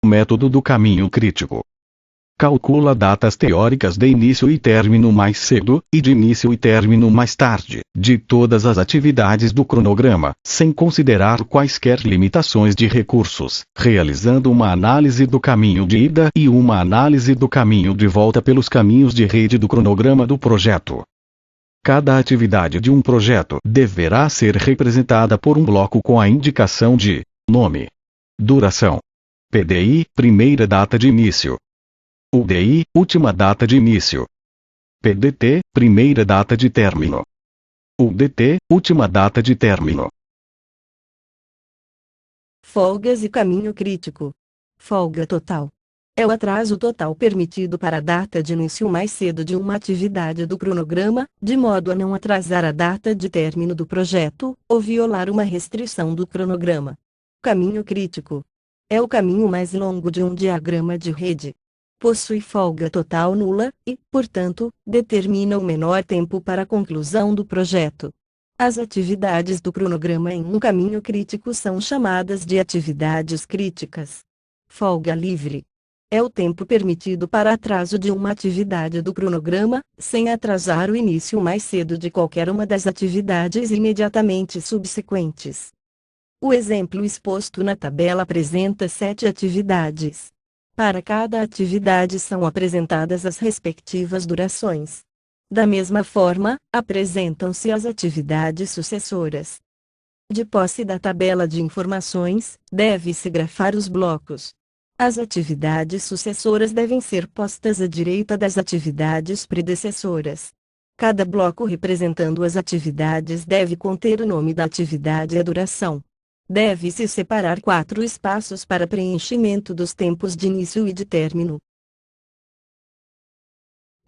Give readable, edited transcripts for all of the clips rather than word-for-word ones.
Método do caminho crítico. Calcula datas teóricas de início e término mais cedo, e de início e término mais tarde, de todas as atividades do cronograma, sem considerar quaisquer limitações de recursos, realizando uma análise do caminho de ida e uma análise do caminho de volta pelos caminhos de rede do cronograma do projeto. Cada atividade de um projeto deverá ser representada por um bloco com a indicação de nome, duração, PDI, primeira data de início, UDI, última data de início, PDT, primeira data de término, UDT, última data de término. Folgas e caminho crítico. Folga total. É o atraso total permitido para a data de início mais cedo de uma atividade do cronograma, de modo a não atrasar a data de término do projeto, ou violar uma restrição do cronograma. Caminho crítico. É o caminho mais longo de um diagrama de rede. Possui folga total nula, e, portanto, determina o menor tempo para a conclusão do projeto. As atividades do cronograma em um caminho crítico são chamadas de atividades críticas. Folga livre. É o tempo permitido para atraso de uma atividade do cronograma, sem atrasar o início mais cedo de qualquer uma das atividades imediatamente subsequentes. O exemplo exposto na tabela apresenta 7 atividades. Para cada atividade são apresentadas as respectivas durações. Da mesma forma, apresentam-se as atividades sucessoras. De posse da tabela de informações, deve-se grafar os blocos. As atividades sucessoras devem ser postas à direita das atividades predecessoras. Cada bloco representando as atividades deve conter o nome da atividade e a duração. Deve-se separar 4 espaços para preenchimento dos tempos de início e de término.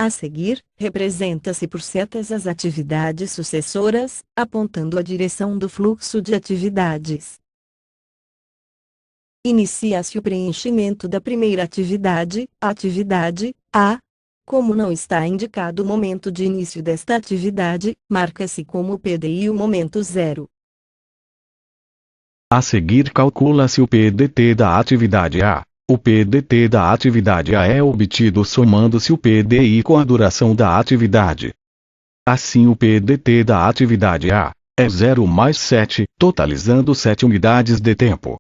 A seguir, representa-se por setas as atividades sucessoras, apontando a direção do fluxo de atividades. Inicia-se o preenchimento da primeira atividade, a atividade A. Como não está indicado o momento de início desta atividade, marca-se como PDI o momento 0. A seguir calcula-se o PDT da atividade A. O PDT da atividade A é obtido somando-se o PDI com a duração da atividade. Assim o PDT da atividade A é 0 mais 7, totalizando 7 unidades de tempo.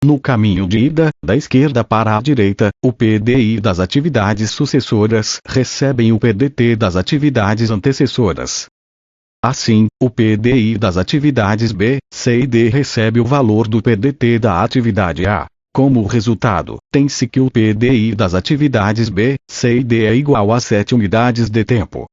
No caminho de ida, da esquerda para a direita, o PDI das atividades sucessoras recebem o PDT das atividades antecessoras. Assim, o PDI das atividades B, C e D recebe o valor do PDT da atividade A. Como resultado, tem-se que o PDI das atividades B, C e D é igual a 7 unidades de tempo.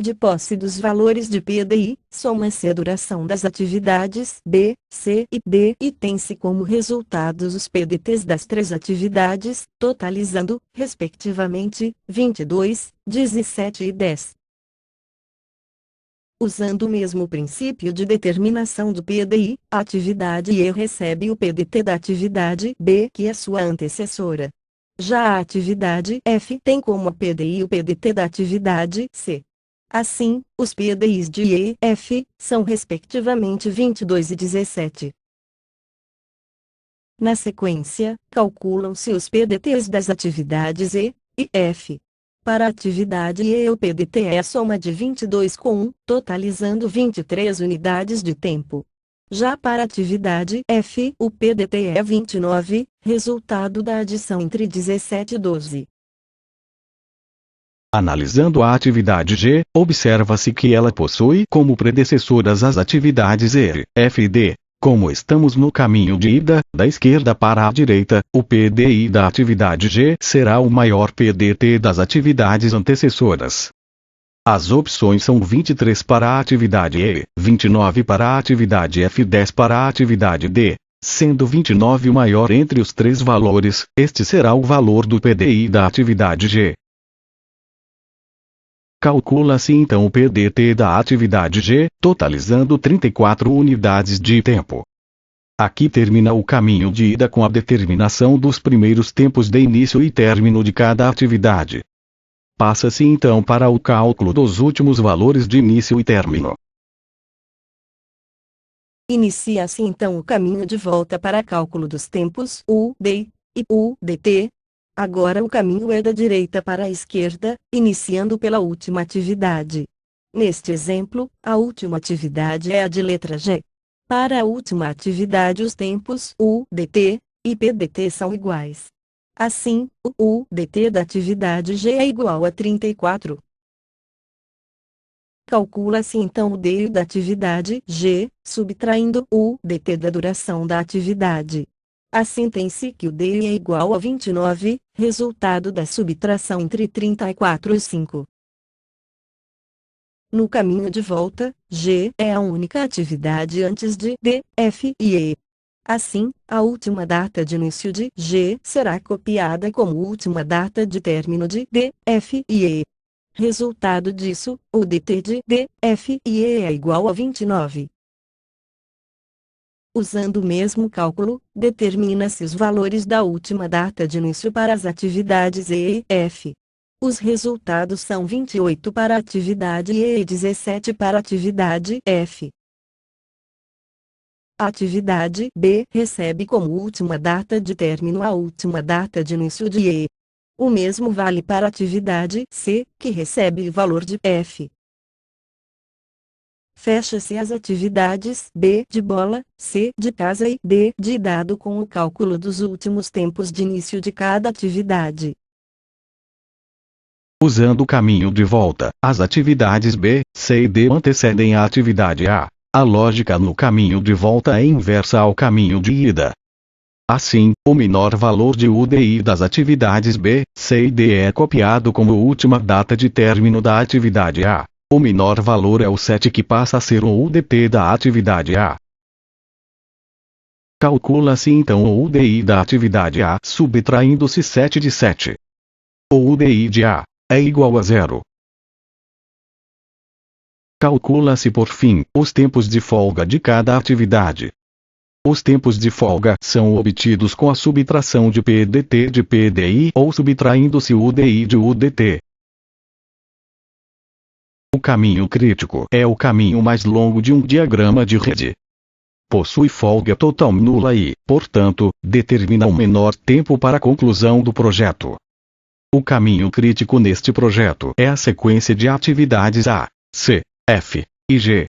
De posse dos valores de PDI, soma-se a duração das atividades B, C e D e tem-se como resultados os PDTs das 3 atividades, totalizando, respectivamente, 22, 17 e 10. Usando o mesmo princípio de determinação do PDI, a atividade E recebe o PDT da atividade B, que é sua antecessora. Já a atividade F tem como PDI o PDT da atividade C. Assim, os PDIs de E e F são respectivamente 22 e 17. Na sequência, calculam-se os PDTs das atividades E e F. Para a atividade E o PDT é a soma de 22 com 1, totalizando 23 unidades de tempo. Já para a atividade F o PDT é 29, resultado da adição entre 17 e 12. Analisando a atividade G, observa-se que ela possui como predecessoras as atividades E, F e D. Como estamos no caminho de ida, da esquerda para a direita, o PDI da atividade G será o maior PDT das atividades antecessoras. As opções são 23 para a atividade E, 29 para a atividade F e 10 para a atividade D. Sendo 29 o maior entre os 3 valores, este será o valor do PDI da atividade G. Calcula-se então o PDT da atividade G, totalizando 34 unidades de tempo. Aqui termina o caminho de ida com a determinação dos primeiros tempos de início e término de cada atividade. Passa-se então para o cálculo dos últimos valores de início e término. Inicia-se então o caminho de volta para cálculo dos tempos UD e UDT. Agora o caminho é da direita para a esquerda, iniciando pela última atividade. Neste exemplo, a última atividade é a de letra G. Para a última atividade os tempos UDT e PDT são iguais. Assim, o UDT da atividade G é igual a 34. Calcula-se então o DI da atividade G, subtraindo o DT da duração da atividade. Assim tem-se que o DI é igual a 29, resultado da subtração entre 34 e 5. No caminho de volta, G é a única atividade antes de D, F e E. Assim, a última data de início de G será copiada como última data de término de D, F e E. Resultado disso, o DT de D, F e E é igual a 29. Usando o mesmo cálculo, determina-se os valores da última data de início para as atividades E e F. Os resultados são 28 para a atividade E e 17 para a atividade F. A atividade B recebe como última data de término a última data de início de E. O mesmo vale para a atividade C, que recebe o valor de F. Fecha-se as atividades B de bola, C de casa e D de dado com o cálculo dos últimos tempos de início de cada atividade. Usando o caminho de volta, as atividades B, C e D antecedem a atividade A. A lógica no caminho de volta é inversa ao caminho de ida. Assim, o menor valor de UDI das atividades B, C e D é copiado como última data de término da atividade A. O menor valor é o 7 que passa a ser o UDT da atividade A. Calcula-se então o UDI da atividade A subtraindo-se 7 de 7. O UDI de A é igual a 0. Calcula-se por fim os tempos de folga de cada atividade. Os tempos de folga são obtidos com a subtração de PDT de PDI ou subtraindo-se o UDI de UDT. O caminho crítico é o caminho mais longo de um diagrama de rede. Possui folga total nula e, portanto, determina o menor tempo para a conclusão do projeto. O caminho crítico neste projeto é a sequência de atividades A, C, F e G.